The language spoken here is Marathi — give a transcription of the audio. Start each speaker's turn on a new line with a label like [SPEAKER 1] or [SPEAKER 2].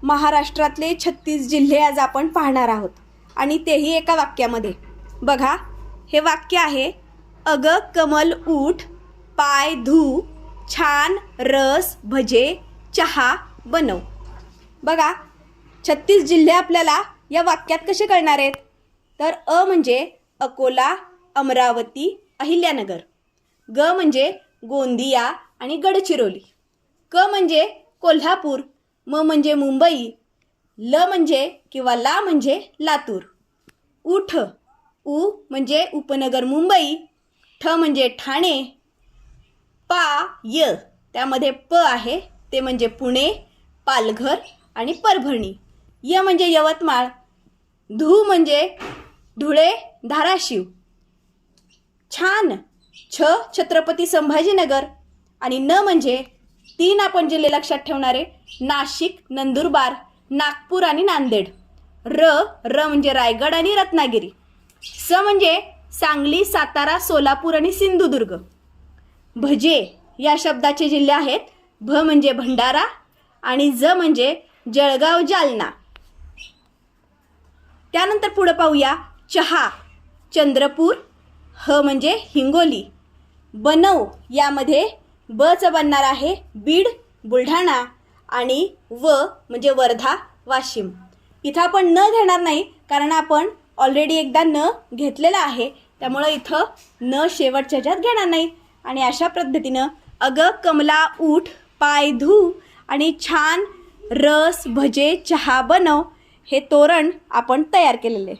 [SPEAKER 1] महाराष्ट्रातले 36 जिल्हे आज आपण पाहणार आहोत आणि तेही एका वाक्यामध्ये। बघा, हे वाक्य आहे, अग कमल उठ, पाय धू, छान रस भजे चहा बनव। बघा, 36 जिल्हे आपल्याला या वाक्यात कसे कळणार आहेत? तर अ म्हणजे अकोला, अमरावती, अहिल्यानगर, ग म्हणजे गोंदिया आणि गडचिरोली, क म्हणजे कोल्हापूर, म म्हणजे मुंबई, ल म्हणजे किंवा ला म्हणजे लातूर, उठ उ म्हणजे उपनगर मुंबई, ठ म्हणजे ठाणे, पा य त्यामध्ये प आहे ते म्हणजे पुणे, पालघर आणि परभणी, य म्हणजे यवतमाळ, धू म्हणजे धुळे, धाराशिव, छान छ छत्रपती संभाजीनगर आणि न म्हणजे 3 आपण जिल्हे लक्षात ठेवणारे, नाशिक, नंदुरबार, नागपूर आणि नांदेड, र म्हणजे रायगड आणि रत्नागिरी, स म्हणजे सांगली, सातारा, सोलापूर आणि सिंधुदुर्ग, भजे या शब्दाचे जिल्हे आहेत, भ म्हणजे भंडारा आणि ज म्हणजे जळगाव, जालना। त्यानंतर पुढे पाहूया, चहा चंद्रपूर, ह म्हणजे हिंगोली, बनव यामध्ये ब च बनणार आहे बीड, बुलढाणा आणि व म्हणजे वर्धा, वाशिम। इथं आपण न घेणार नाही कारण आपण ऑलरेडी एकदा न घेतलेला आहे, त्यामुळे इथं न शेवटच्या ह्याच्यात घेणार नाही। आणि अशा पद्धतीनं अग कमला उठ, पाय धू आणि छान रस भजे चहा बनव हे तोरण आपण तयार केलेले।